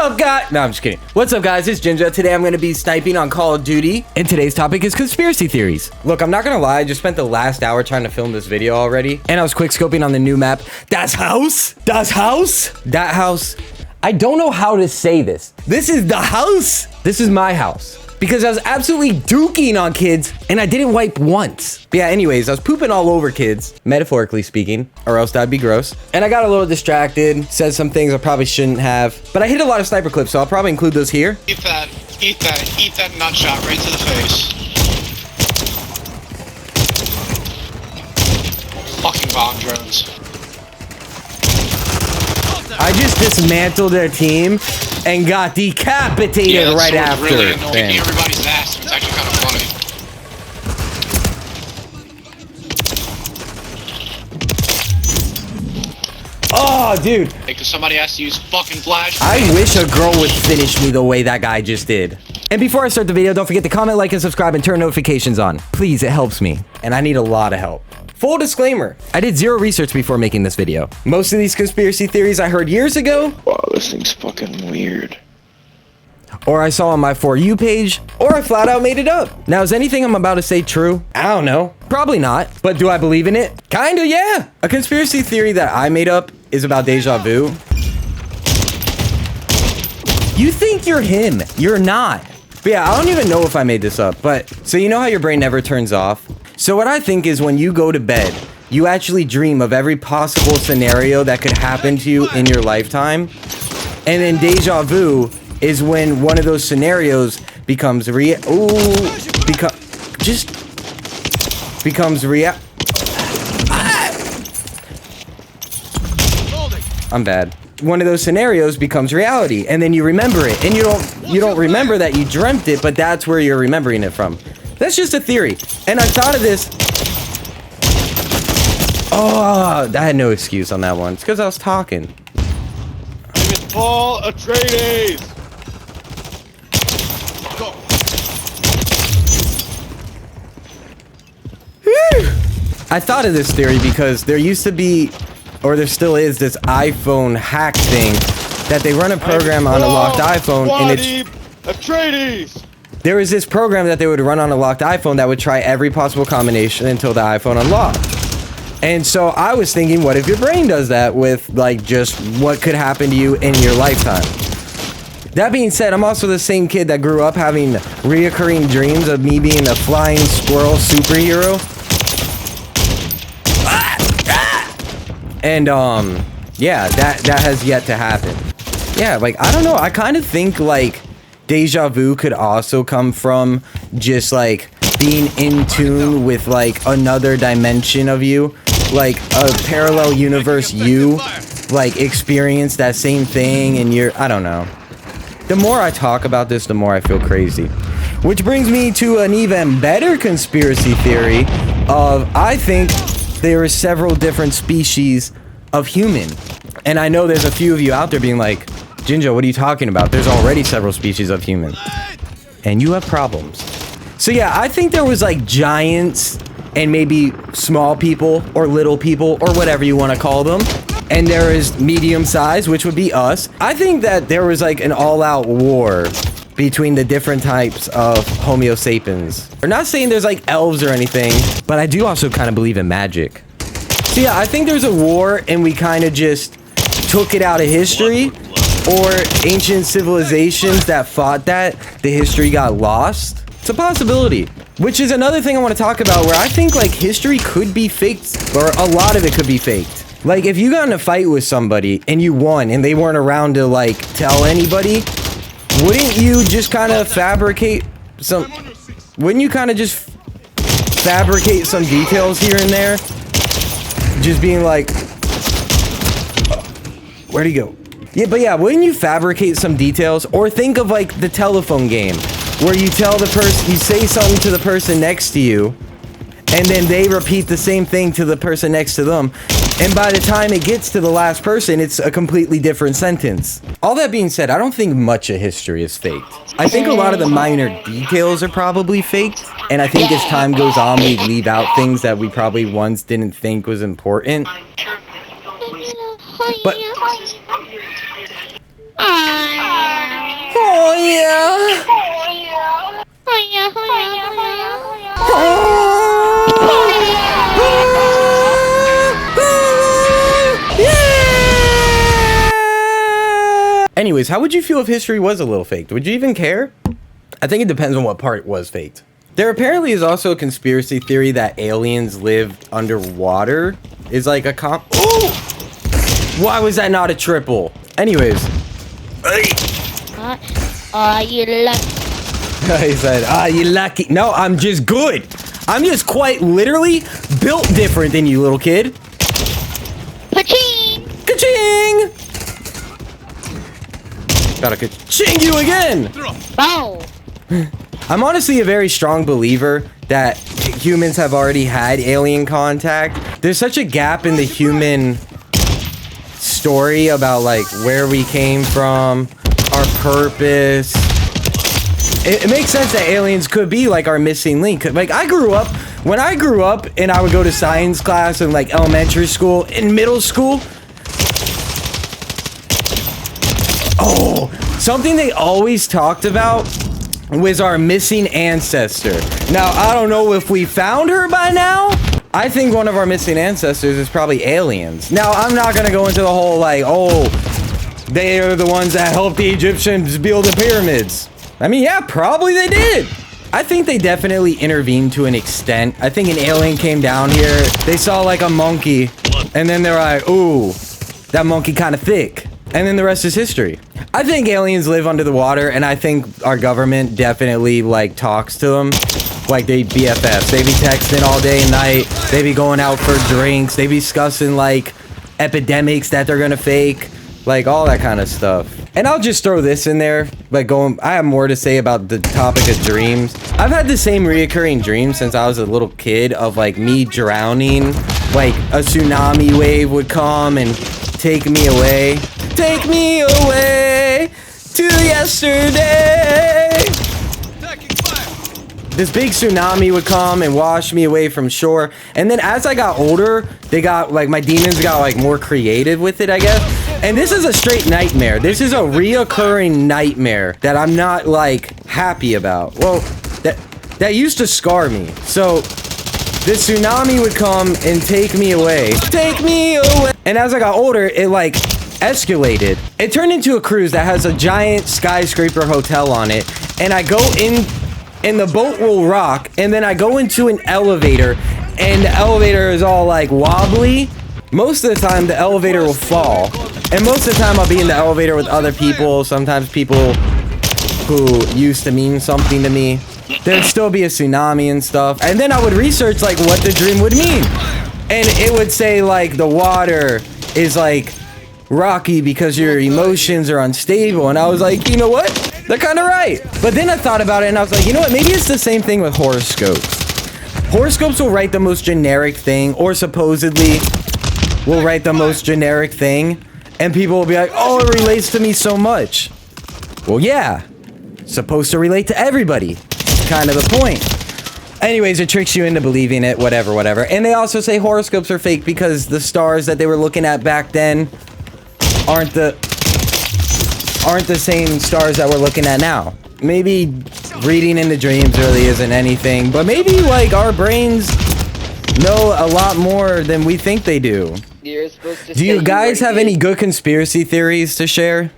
up, guys? No, I'm just kidding. What's up, guys? It's Ginger. Today I'm going to be sniping on Call of Duty, and today's topic is conspiracy theories. Look, I'm not going to lie. I just spent the last hour trying to film this video already, and I was quick scoping on the new map. Das Haus? Das Haus? That house. I don't know how to say this. This is the house. This is my house. Because I was absolutely duking on kids, and I didn't wipe once. But yeah, anyways, I was pooping all over kids, metaphorically speaking, or else that'd be gross. And I got a little distracted, said some things I probably shouldn't have. But I hit a lot of sniper clips, so I'll probably include those here. Eat that nut shot right to the face. Fucking bomb drones. I just dismantled their team and got decapitated right after. Really annoying everybody's ass. It's actually kind of funny. Oh, dude. Because somebody has to use fucking flash. I wish a girl would finish me the way that guy just did. And before I start the video, don't forget to comment, like, and subscribe, and turn notifications on. Please, it helps me. And I need a lot of help. Full disclaimer, I did zero research before making this video. Most of these conspiracy theories I heard years ago. Wow, this thing's fucking weird. Or I saw on my For You page, or I flat out made it up. Now, is anything I'm about to say true? I don't know. Probably not. But do I believe in it? Kinda, yeah. A conspiracy theory that I made up is about deja vu. You think you're him. You're not. But yeah, I don't even know if I made this up. But, so you know how your brain never turns off? So what I think is when you go to bed, you actually dream of every possible scenario that could happen to you in your lifetime. And then deja vu is when one of those scenarios becomes I'm bad. One of those scenarios becomes reality, and then you remember it, and you don't remember that you dreamt it, but that's where you're remembering it from. That's just a theory. And I thought of this. Oh, I had no excuse on that one. It's because I was talking. It's Paul Atreides. Go. I thought of this theory because there used to be, or there still is, this iPhone hack thing that they run a program on a locked iPhone, and it's Atreides. There was this program that they would run on a locked iPhone that would try every possible combination until the iPhone unlocked. And so I was thinking, what if your brain does that with, like, just what could happen to you in your lifetime? That being said, I'm also the same kid that grew up having reoccurring dreams of me being a flying squirrel superhero. And, yeah, that has yet to happen. Yeah, like, I don't know. I kind of think, like, deja vu could also come from just like being in tune with like another dimension of you, like a parallel universe you like experience that same thing, and I don't know. The more I talk about this, the more I feel crazy. Which brings me to an even better conspiracy theory of, I think there are several different species of human. And I know there's a few of you out there being like, Jinjo, what are you talking about? There's already several species of human. And you have problems. So yeah, I think there was like giants and maybe small people or little people or whatever you want to call them. And there is medium size, which would be us. I think that there was like an all-out war between the different types of Homo sapiens. We're not saying there's like elves or anything, but I do also kind of believe in magic. So yeah, I think there's a war and we kind of just took it out of history. Or ancient civilizations that fought that, the history got lost. It's a possibility. Which is another thing I want to talk about, where I think like history could be faked, or a lot of it could be faked. Like if you got in a fight with somebody and you won and they weren't around to like tell anybody, wouldn't you just kind of fabricate some details here and there? Just being like, where'd he go? Yeah, but yeah, wouldn't you fabricate some details? Or think of like the telephone game, where you tell the person, you say something to the person next to you, and then they repeat the same thing to the person next to them. And by the time it gets to the last person, it's a completely different sentence. All that being said, I don't think much of history is faked. I think a lot of the minor details are probably faked. And I think as time goes on, we leave out things that we probably once didn't think was important. But Anyways, how would you feel if history was a little faked? Would you even care? I think it depends on what part was faked. There apparently is also a conspiracy theory that aliens lived underwater. Is like a Ooh! Why was that not a triple? Anyways. You lucky. He said, you lucky. No, I'm just good. I'm just quite literally built different than you, little kid. Ka-ching! Ka-ching! Gotta ka-ching you again! Bow! I'm honestly a very strong believer that humans have already had alien contact. There's such a gap in the human story about like where we came from, our purpose. It makes sense that aliens could be like our missing link. Like when I grew up and I would go to science class in like elementary school, in middle school. Oh, something they always talked about was our missing ancestor. Now, I don't know if we found her by now. I think one of our missing ancestors is probably aliens. Now, I'm not gonna go into the whole like, oh, they are the ones that helped the Egyptians build the pyramids. I mean, yeah, probably they did. I think they definitely intervened to an extent. I think an alien came down here, they saw like a monkey, and then they're like, ooh, that monkey kind of thick. And then the rest is history. I think aliens live under the water, and I think our government definitely like talks to them. Like they BFFs. They be texting all day and night. They be going out for drinks. They be discussing like epidemics that they're gonna fake. Like all that kind of stuff. And I'll just throw this in there. Like I have more to say about the topic of dreams. I've had the same reoccurring dream since I was a little kid of like me drowning. Like a tsunami wave would come and take me away. Take me away to yesterday. This big tsunami would come and wash me away from shore. And then as I got older, my demons got like more creative with it, I guess. And this is a straight nightmare. This is a reoccurring nightmare that I'm not like happy about. Well, that used to scar me. So this tsunami would come and take me away. Take me away. And as I got older, it like escalated. It turned into a cruise that has a giant skyscraper hotel on it. And I go in and the boat will rock. And then I go into an elevator and the elevator is all like wobbly. Most of the time the elevator will fall. And most of the time I'll be in the elevator with other people. Sometimes people who used to mean something to me. There'd still be a tsunami and stuff. And then I would research like what the dream would mean. And it would say like the water is like rocky because your emotions are unstable. And I was like, you know what? They're kind of right. But then I thought about it and I was like, you know what? Maybe it's the same thing with horoscopes. Horoscopes will write the most generic thing, or supposedly will write the most generic thing. And people will be like, oh, it relates to me so much. Well, yeah. Supposed to relate to everybody. Kind of the point. Anyways, it tricks you into believing it, whatever. And they also say horoscopes are fake because the stars that they were looking at back then aren't the same stars that we're looking at now. Maybe reading into dreams really isn't anything, but maybe like our brains know a lot more than we think they do. You're supposed to Do you guys have any good conspiracy theories to share?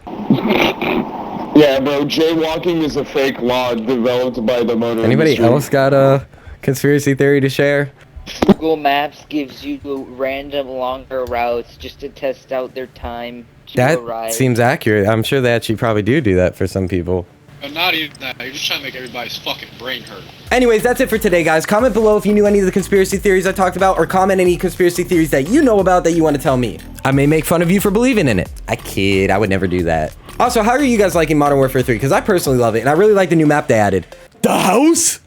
Yeah, bro, jaywalking is a fake law developed by the motor Anybody industry. else got a conspiracy theory to share? Google Maps gives you random longer routes just to test out their time to That arrive. seems accurate. I'm sure they actually probably do that for some people. But not even that. You're just trying to make everybody's fucking brain hurt. Anyways, that's it for today, guys. Comment below if you knew any of the conspiracy theories I talked about, or comment any conspiracy theories that you know about that you want to tell me. I may make fun of you for believing in it. I kid. I would never do that. Also, how are you guys liking Modern Warfare 3? Because I personally love it, and I really like the new map they added. The house?